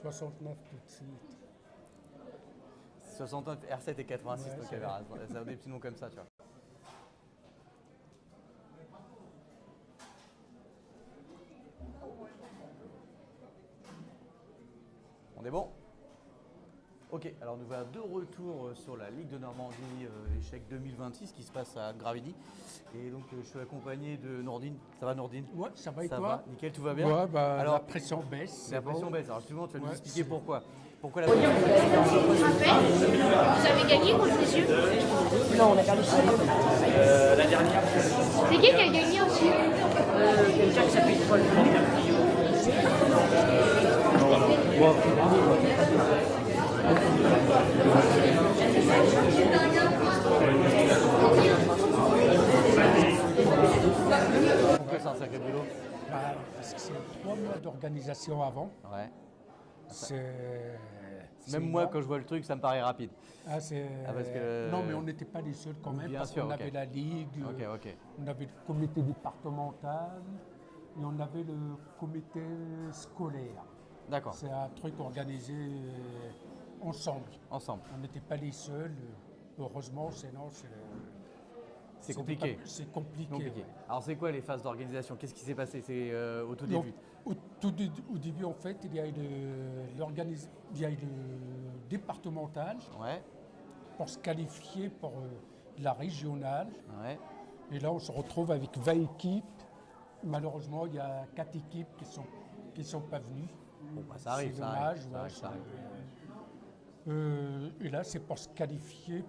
69 tout de suite. 69, R7 et 86, Ouais, donc c'est caméra. Ça a des petits noms comme ça, tu vois. On est bon? Ok, alors nous voilà de retour sur la Ligue de Normandie échec 2026 qui se passe à Gravigny. Et donc je suis accompagné de Nordine. Ça va Nordine? Ouais, ça va et Ça toi? va, nickel, tout va bien? Ouais, bah, Alors, la pression baisse. la pression bon. baisse. Alors justement, tu vas nous Ouais, expliquer c'est- pourquoi. Pourquoi la pression baisse? Rappel, vous avez gagné contre les yeux? Non, on a perdu 6 la dernière. C'est qui a gagné aussi? Quelqu'un qui s'appelle Paul. Pourquoi c'est un sacré boulot? Bah, parce que c'est 3 mois d'organisation avant. Ouais. C'est Même moi, énorme. quand je vois le truc, ça me paraît rapide. Ah, c'est... Ah, parce que- Non, mais on n'était pas les seuls quand même, Bien parce sûr, qu'on ok. avait la Ligue, Ok. on avait le comité départemental et on avait le comité scolaire. D'accord, C'est un truc organisé ensemble. ensemble. On n'était pas les seuls. Heureusement, sinon C'est c'était compliqué. c'est compliqué. Compliqué. Ouais. Alors c'est quoi les phases d'organisation? Qu'est-ce qui s'est passé? C'est au tout Donc, début. au début, en fait, il y a eu le départemental Ouais, pour se qualifier pour la régionale. ouais. Et là, on se retrouve avec 20 équipes. Malheureusement, il y a 4 équipes qui sont pas venues. Bon, bah, ça arrive, C'est ça dommage. arrive. Ça ouais, arrive, ça arrive. Et là, c'est pour se qualifier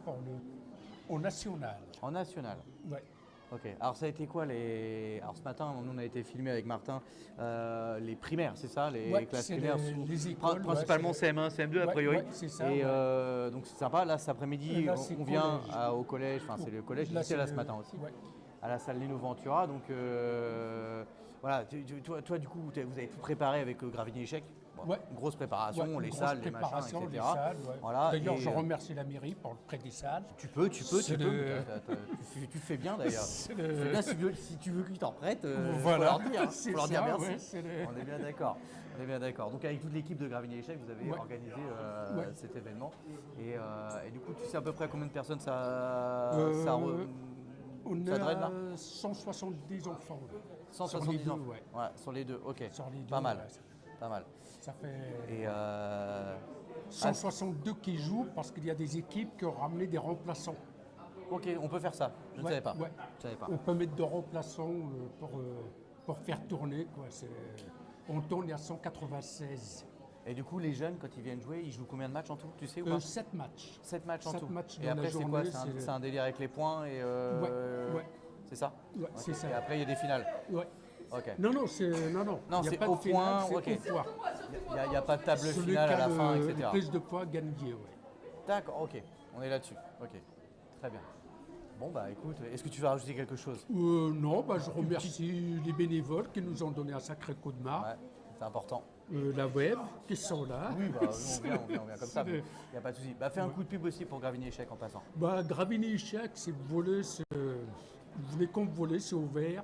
au national. En national. Ouais. Ok. Alors ça a été quoi les... Alors ce matin, nous on a été filmé avec Martin les primaires, c'est ça? Les Ouais, classes c'est primaires les écoles, principalement ouais, c'est- CM1, CM2 a Ouais, priori. ouais, c'est ça, Et ouais. donc c'est sympa. Là cet après-midi, Là, c'est on vient collège. au collège, enfin c'est le collège, Là, lycée là ce le- matin aussi, ouais. à la salle Lino Ventura. Donc voilà, toi du coup vous avez tout préparé avec Gravigny Échec. Bon, Ouais. une grosse préparation, Ouais, une les grosse salles, les machins, préparation, etc. les salles, ouais. Voilà, D'ailleurs, et, je remercie la mairie pour le prêt des salles. Tu peux. C'est Tu fais bien d'ailleurs. C'est Tu le- fais bien si tu veux qu'ils t'en prêtent, Voilà. faut leur dire, hein. C'est Faut leur dire ça, merci. ouais, c'est le- On est bien d'accord. On est bien d'accord. Donc avec toute l'équipe de Gravigny Échec, vous avez Ouais. organisé Ouais. cet événement. Et du coup, tu sais à peu près à combien de personnes ça On ça draine, là a 170 enfants. là. 170 sur les enfants. deux, ouais. Ouais, sur les deux. Ok. Sur les deux, Pas mal. ouais. Pas mal. Ça fait Et 162 qui jouent parce qu'il y a des équipes qui ont ramené des remplaçants. ok, on peut faire ça. Je ne Ouais, savais pas. ouais. Je savais pas. On peut mettre de remplaçants pour faire tourner. Quoi. On tourne à 196. Et du coup, les jeunes, quand ils viennent jouer, ils jouent combien de matchs en tout? Tu sais ou pas? 7 matchs. 7 matchs en 7 tout. matchs Et dans après, la c'est quoi? journée, C'est c'est- un délire avec les points et Ouais. c'est ça? Ouais, Ok. c'est ça. Et après, il y a des finales. Ouais. Ok. Non, Non, il y a c'est pas au de finale, point, c'est ok. au point. Il n'y a pas de table Celui finale qui à a la fin, le etc. plus de points gagne. Ouais. D'accord, ok. On est là-dessus. Ok. Très bien. Bon, bah écoute, est-ce que tu veux rajouter quelque chose? Non, bah, je remercie les bénévoles qui nous ont donné un sacré coup de main. Ouais, c'est important. La web qui sont là. Oui, bah, nous, on vient comme ça, C'est il le- n'y a pas de souci. Bah, fais un coup de pub aussi pour Gravigny Échec en passant. Bah, Gravigny Échec, si vous voulez, vous venez comme vous voulez, c'est ouvert,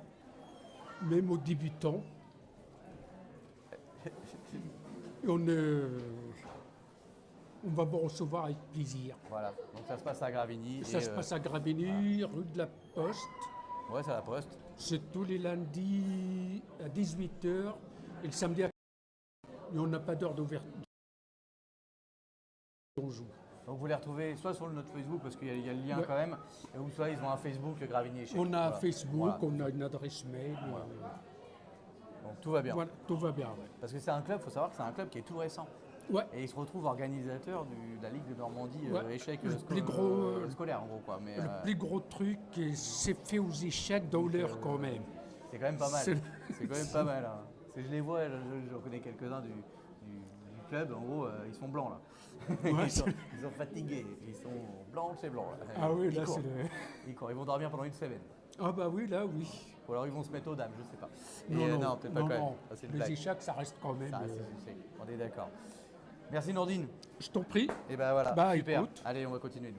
même aux débutants. Et on va vous recevoir avec plaisir. Voilà, donc ça se passe à Gravigny. Ça se passe à Gravigny, rue de la Poste. Ouais, c'est à la poste. C'est tous les lundis à 18h et le samedi à 15h. Mais on n'a pas d'heure d'ouverture. On joue. Donc vous les retrouvez soit sur notre Facebook, parce qu'il y a le lien Ouais. quand même, ou soit ils ont un Facebook, le Gravigny Échec. On a un Voilà. Facebook, Voilà. on a une adresse mail. Donc tout va bien. Voilà, tout va bien. Ouais. Parce que c'est un club, il faut savoir que c'est un club qui est tout récent. Ouais. Et il se retrouve organisateur de la Ligue de Normandie Ouais. Échec Le plus gros, scolaire en gros quoi. Mais Le plus gros truc, c'est fait aux échecs dans l'heure quand même. c'est quand même pas mal. c'est- C'est quand même pas mal. Hein. Je les vois, je connais quelques-uns du club. En gros, ils sont blancs là. Ouais, ils sont fatigués. Ils sont blancs, c'est blanc. Là. Ah oui, Ils là courent. c'est le... Ils courent. Ils vont dormir pendant une semaine. Ah bah oui, là oui. Ou alors ils vont se mettre aux dames, je sais pas. Non, peut-être pas quand même. non. Ah, c'est une Les blague. échecs, ça reste quand même. Ça reste un succès. On est d'accord. Merci Nordine. Je t'en prie. Et ben voilà, Bah, super. écoute. Allez, on va continuer nous.